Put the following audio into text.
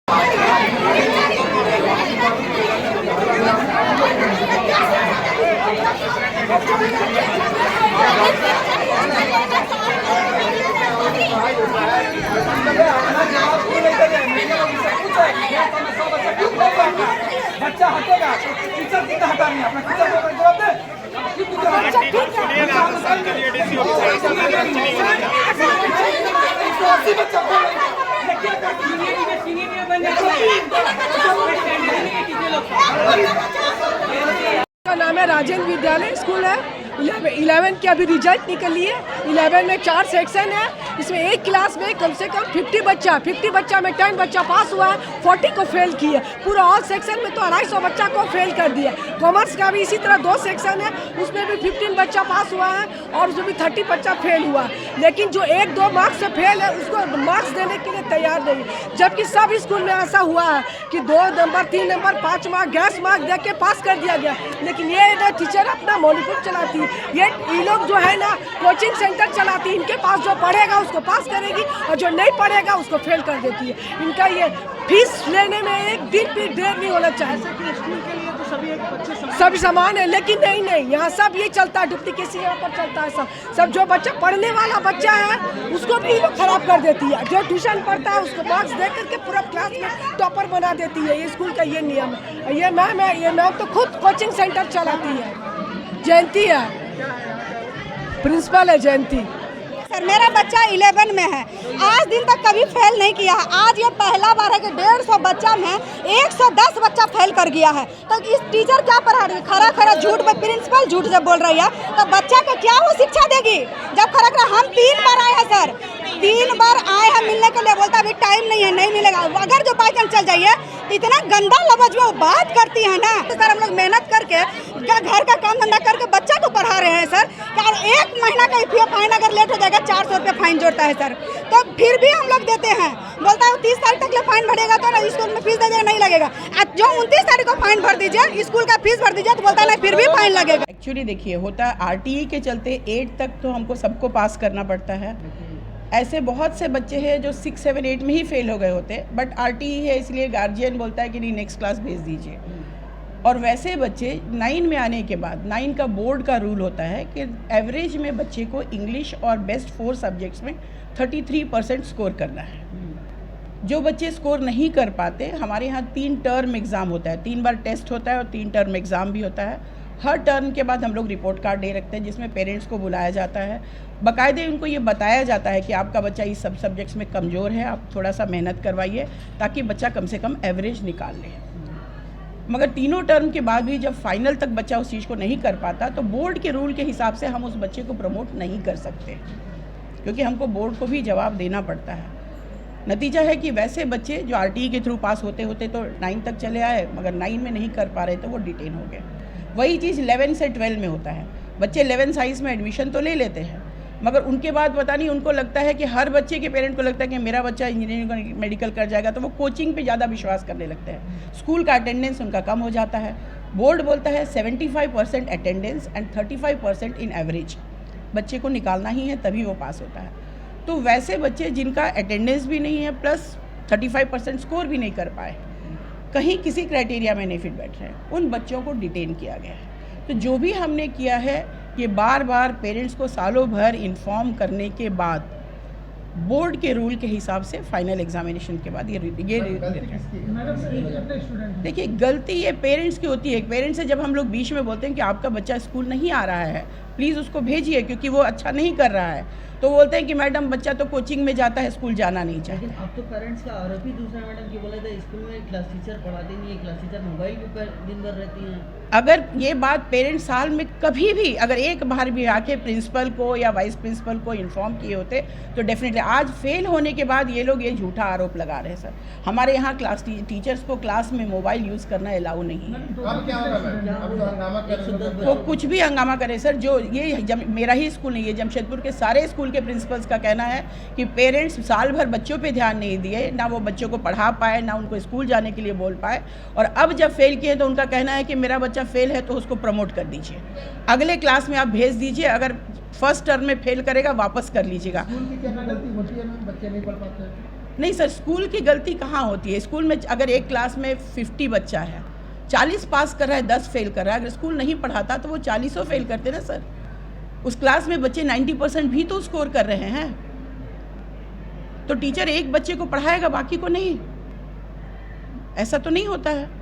बच्चा हटेगा, टीचर कितना हटा नहीं, अपना टीचर को जवाब दे। का नाम है राजेंद्र विद्यालय स्कूल है। 11 की अभी रिजल्ट निकली है। 11 में 4 सेक्शन है। इसमें एक क्लास में कम से कम 50 बच्चा में 10 बच्चा पास हुआ है, 40 को फेल किए। पूरा ऑल सेक्शन में तो 250 बच्चा को फेल कर दिया। कॉमर्स का भी इसी तरह 2 सेक्शन है, उसमें भी 15 बच्चा पास हुआ है और उसमें भी 30 बच्चा फेल हुआ है। लेकिन जो 1-2 मार्क्स से फेल है उसको मार्क्स देने के लिए तैयार नहीं, जबकि सब स्कूल में ऐसा हुआ है कि 2 number 3 number 5 mark grace mark दे के पास कर दिया गया। लेकिन ये टीचर अपना मॉनिटर चलाती है, ये लोग जो है ना कोचिंग सेंटर चलाती है। इनके पास जो पढ़ेगा उसको पास करेगी और जो नहीं पढ़ेगा उसको फेल कर देती है। इनका ये फीस लेने में एक दिन भी देर नहीं होना चाहिए। स्कूल के लिए तो सभी एक बच्चे सभी समान है, लेकिन नहीं, यहाँ सब ये चलता है, डुप्लीकेसी यहाँ पर चलता है। सब जो बच्चा पढ़ने वाला बच्चा है उसको भी लोग खराब कर देती है। जो ट्यूशन पढ़ता है उसको मार्क्स दे करके पूरा क्लास में टॉपर बना देती है। ये स्कूल का ये नियम है। ये मैम तो खुद कोचिंग सेंटर चलाती है। जयंती है, प्रिंसिपल है जयंती। सर मेरा बच्चा 11 में है, आज दिन तक कभी फेल नहीं किया है। आज ये पहला बार है कि 150 बच्चा में 110 बच्चा फेल कर गया है। तो इस टीचर क्या पढ़ा रही है? खरा झूठ में प्रिंसिपल झूठ जब बोल रही है तो बच्चा को क्या वो शिक्षा देगी? जब खरा हम 3 बार आए हैं सर, 3 बार आए हैं मिलने के लिए, बोलता अभी टाइम नहीं है, नहीं मिलेगा। अगर जो बाई चांस चल जाइए इतना गंदा लफ्ज में वो बात करती है ना। तो सर हम लोग मेहनत करके घर का काम धंधा करके बच्चा को पढ़ा रहे हैं सर। क्या 1 महीना का फाइन अगर लेट हो जाएगा 400 रुपये फाइन जोड़ता है सर, तो फिर भी हम लोग देते हैं। बोलता है 30 तारीख तक फाइन भरेगा तो ना स्कूल में फीस दे देगा, नहीं लगेगा। जो 29 तारीख को फाइन भर दीजिए, स्कूल का फीस भर दीजिए, तो बोलता है ना फिर भी फाइन लगेगा। एक्चुअली देखिए होता है आरटीई के चलते 8 तक तो हमको सबको पास करना पड़ता है। ऐसे बहुत से बच्चे हैं जो 6, 7, 8 में ही फेल हो गए होते, बट आरटीई है इसलिए गार्जियन बोलता है कि नहीं नेक्स्ट क्लास भेज दीजिए। और वैसे बच्चे 9 में आने के बाद 9 का बोर्ड का रूल होता है कि एवरेज में बच्चे को इंग्लिश और बेस्ट 4 सब्जेक्ट्स में 33% स्कोर करना है। जो बच्चे स्कोर नहीं कर पाते, हमारे यहाँ 3 टर्म एग्ज़ाम होता है, 3 बार टेस्ट होता है और 3 टर्म एग्ज़ाम भी होता है। हर टर्म के बाद हम लोग रिपोर्ट कार्ड दे रखते हैं जिसमें पेरेंट्स को बुलाया जाता है। बाकायदे उनको ये बताया जाता है कि आपका बच्चा इस सब सब्जेक्ट्स में कमज़ोर है, आप थोड़ा सा मेहनत करवाइए ताकि बच्चा कम से कम एवरेज निकाल ले। मगर तीनों टर्म के बाद भी जब फाइनल तक बच्चा उस चीज़ को नहीं कर पाता तो बोर्ड के रूल के हिसाब से हम उस बच्चे को प्रमोट नहीं कर सकते, क्योंकि हमको बोर्ड को भी जवाब देना पड़ता है। नतीजा है कि वैसे बच्चे जो आरटीई के थ्रू पास होते होते तो 9 तक चले आए, मगर 9 में नहीं कर पा रहे तो वो डिटेन हो गए। वही चीज़ 11 से 12 में होता है। बच्चे 11 साइंस में एडमिशन तो ले लेते हैं, मगर उनके बाद पता नहीं उनको लगता है कि हर बच्चे के पेरेंट को लगता है कि मेरा बच्चा इंजीनियरिंग मेडिकल कर जाएगा, तो वो कोचिंग पे ज़्यादा विश्वास करने लगते हैं। स्कूल का अटेंडेंस उनका कम हो जाता है। बोर्ड बोलता है 75% अटेंडेंस एंड 35% इन एवरेज बच्चे को निकालना ही है, तभी वो पास होता है। तो वैसे बच्चे जिनका अटेंडेंस भी नहीं है प्लस 35% स्कोर भी नहीं कर पाए, कहीं किसी क्राइटेरिया में नहीं फिट बैठ रहे, उन बच्चों को डिटेन किया गया है। तो जो भी हमने किया है कि बार बार पेरेंट्स को सालों भर इन्फॉर्म करने के बाद बोर्ड के रूल के हिसाब से फाइनल एग्जामिनेशन के बाद ये देखिए गलती ये पेरेंट्स की होती है। पेरेंट्स से जब हम लोग बीच में बोलते हैं कि आपका बच्चा स्कूल नहीं आ रहा है, प्लीज़ उसको भेजिए क्योंकि वो अच्छा नहीं कर रहा है, तो बोलते हैं कि मैडम बच्चा तो कोचिंग में जाता है, स्कूल जाना नहीं चाहिए। लेकिन अब तो पेरेंट्स का आरोप ही दूसरा मैडम कि बोला था स्कूल में क्लास टीचर पढ़ाते नहीं है, क्लास टीचर मोबाइल पे दिन भर रहती हैं। अगर ये बात पेरेंट्स साल में कभी भी अगर एक बार भी आके प्रिंसिपल को या वाइस प्रिंसिपल को इन्फॉर्म किए होते तो डेफिनेटली आज फेल होने के बाद ये लोग ये झूठा आरोप लगा रहे हैं। सर हमारे यहाँ क्लास टीचर्स को क्लास में मोबाइल यूज़ करना अलाउ नहीं है। वो कुछ भी हंगामा करे सर, जो ये मेरा ही स्कूल नहीं है, जमशेदपुर के सारे स्कूल के प्रिंसिपल्स का कहना है कि पेरेंट्स साल भर बच्चों पे ध्यान नहीं दिए, ना वो बच्चों को पढ़ा पाए, ना उनको स्कूल जाने के लिए बोल पाए, और अब जब फेल किए तो उनका कहना है कि मेरा बच्चा फेल है तो उसको प्रमोट कर दीजिए, अगले क्लास में आप भेज दीजिए, अगर फर्स्ट टर्म में फेल करेगा वापस कर लीजिएगा। स्कूल की क्या गलती होती है, बच्चे नहीं पढ़ पाते? नहीं सर, स्कूल की गलती कहाँ होती है? स्कूल में अगर एक क्लास में 50 बच्चा है, 40 पास कर रहा है, 10 फेल कर रहा है, अगर स्कूल नहीं पढ़ाता तो वो 40 फेल करते ना सर। उस क्लास में बच्चे 90% भी तो स्कोर कर रहे हैं, तो टीचर एक बच्चे को पढ़ाएगा बाकी को नहीं, ऐसा तो नहीं होता है।